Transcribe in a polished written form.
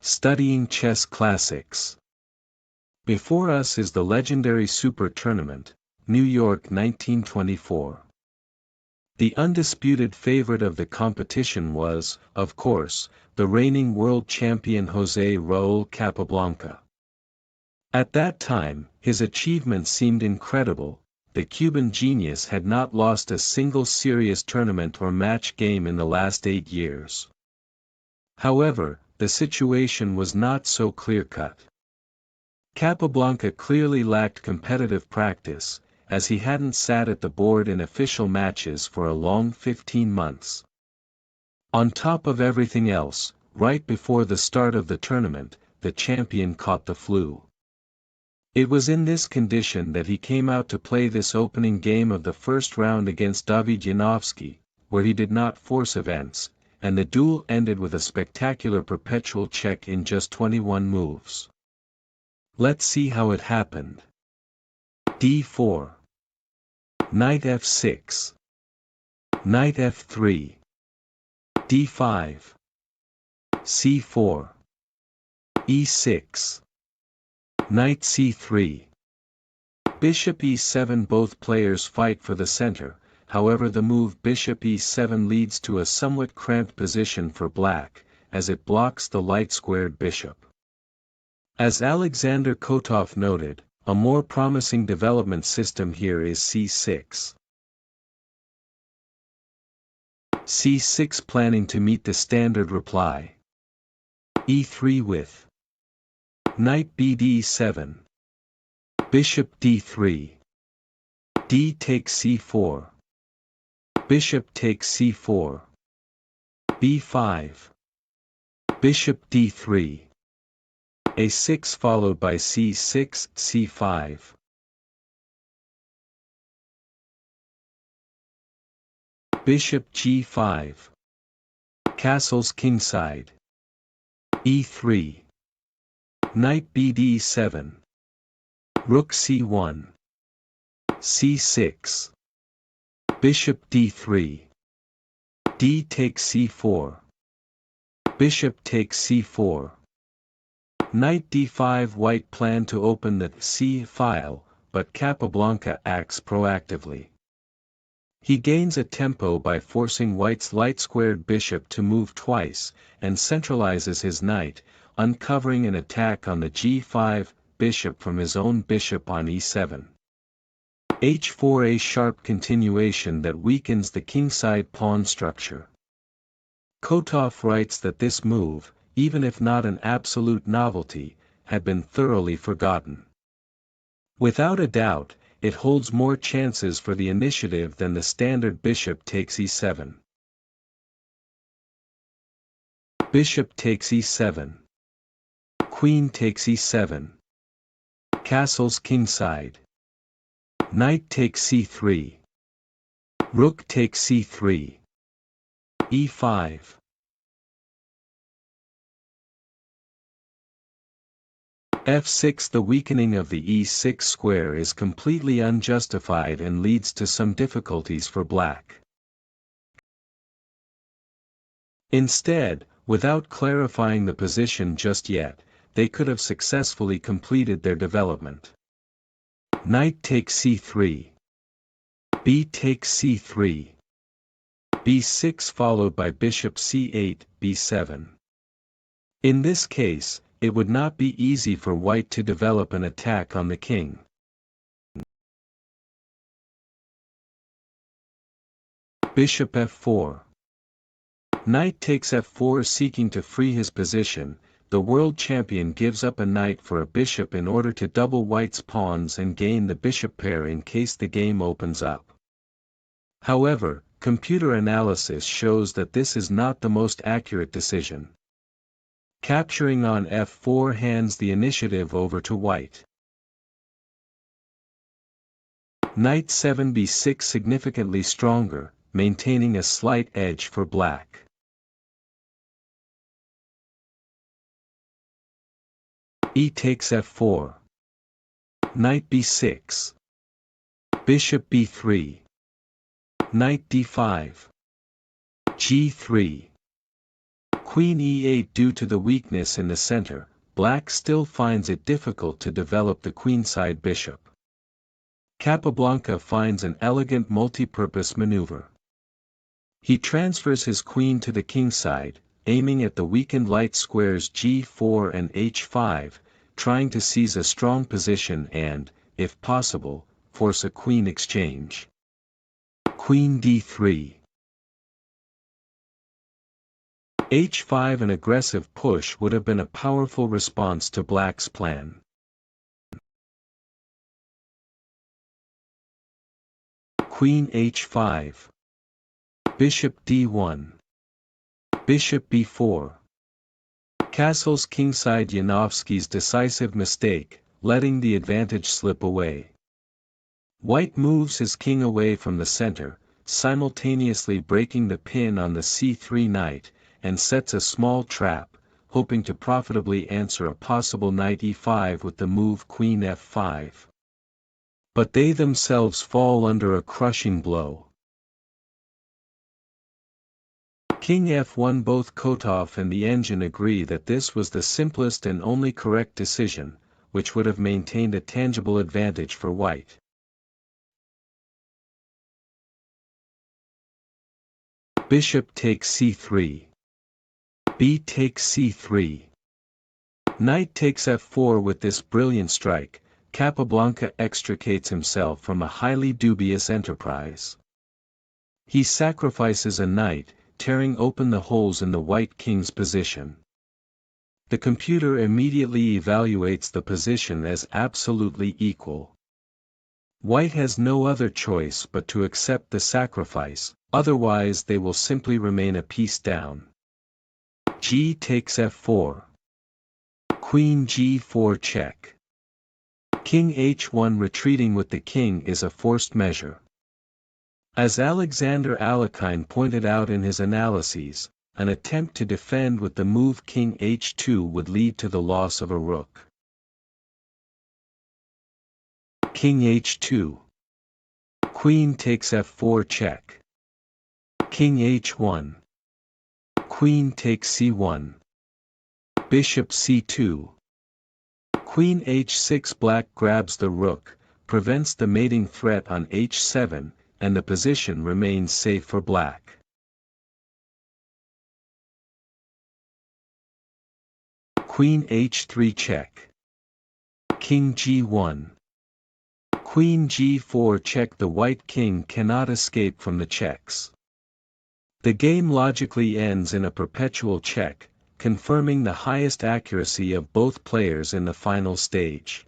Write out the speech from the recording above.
Studying Chess Classics. Before us is the legendary Super Tournament, New York 1924. The undisputed favorite of the competition was, of course, the reigning world champion José Raul Capablanca. At that time, his achievements seemed incredible. The Cuban genius had not lost a single serious tournament or match game in the last 8 years. However, the situation was not so clear-cut. Capablanca clearly lacked competitive practice, as he hadn't sat at the board in official matches for a long 15 months. On top of everything else, right before the start of the tournament, the champion caught the flu. It was in this condition that he came out to play this opening game of the first round against Dawid Janowski, where he did not force events, and the duel ended with a spectacular perpetual check in just 21 moves. Let's see how it happened. d4. Knight f6. Knight f3. d5. c4. e6. Knight c3. Bishop e7. Both players fight for the center, however the move bishop e7 leads to a somewhat cramped position for black, as it blocks the light-squared bishop. As Alexander Kotov noted, a more promising development system here is c6. c6 planning to meet the standard reply. e3 with knight bd7. Bishop d3. d takes c4. Bishop takes c4. b5. Bishop d3. a6 followed by c6, c5. Bishop g5. Castles kingside. e3. Knight bd7. Rook c1. c6. Bishop d3. d takes c4. Bishop takes c4. Knight d5. White planned to open the c file, but Capablanca acts proactively. He gains a tempo by forcing white's light-squared bishop to move twice, and centralizes his knight, uncovering an attack on the g5 bishop from his own bishop on e7. h4. A sharp continuation that weakens the kingside pawn structure. Kotov writes that this move, even if not an absolute novelty, had been thoroughly forgotten. Without a doubt, it holds more chances for the initiative than the standard bishop takes e7. Bishop takes e7. Queen takes e7. Castles kingside. Knight takes c3. Rook takes c3. e5. f6. The weakening of the e6 square is completely unjustified and leads to some difficulties for black. Instead, without clarifying the position just yet, they could have successfully completed their development. Knight takes c3. b takes c3. b6 followed by bishop c8, b7. In this case, it would not be easy for white to develop an attack on the king. Bishop f4. Knight takes f4. Seeking to free his position, the world champion gives up a knight for a bishop in order to double white's pawns and gain the bishop pair in case the game opens up. However, computer analysis shows that this is not the most accurate decision. Capturing on f4 hands the initiative over to white. Knight 7 b6 significantly stronger, maintaining a slight edge for black. E takes f4. Knight b6. Bishop b3. Knight d5. g3. Queen e8. Due to the weakness in the center, black still finds it difficult to develop the queenside bishop. Capablanca finds an elegant multi-purpose maneuver. He transfers his queen to the kingside, aiming at the weakened light squares g4 and h5, trying to seize a strong position and, if possible, force a queen exchange. Queen d3. h5. An aggressive push would have been a powerful response to black's plan. Queen h5. Bishop d1. Bishop b4. Castles kingside. Janowski's decisive mistake, letting the advantage slip away. White moves his king away from the center, simultaneously breaking the pin on the c3 knight, and sets a small trap, hoping to profitably answer a possible knight e5 with the move queen f5. But they themselves fall under a crushing blow. King f1. Both Kotov and the engine agree that this was the simplest and only correct decision, which would have maintained a tangible advantage for white. Bishop takes c3. B takes c3. Knight takes f4. With this brilliant strike, Capablanca extricates himself from a highly dubious enterprise. He sacrifices a knight, tearing open the holes in the white king's position. The computer immediately evaluates the position as absolutely equal. White has no other choice but to accept the sacrifice, otherwise they will simply remain a piece down. G takes f4. Queen g4 check. King h1. Retreating with the king is a forced measure. As Alexander Alekhine pointed out in his analyses, an attempt to defend with the move king h2 would lead to the loss of a rook. King h2. Queen takes f4 check. King h1. Queen takes c1. Bishop c2. Queen h6. Black grabs the rook, prevents the mating threat on h7, and the position remains safe for black. Queen h3 check. King g1. Queen g4 check. The white king cannot escape from the checks. The game logically ends in a perpetual check, confirming the highest accuracy of both players in the final stage.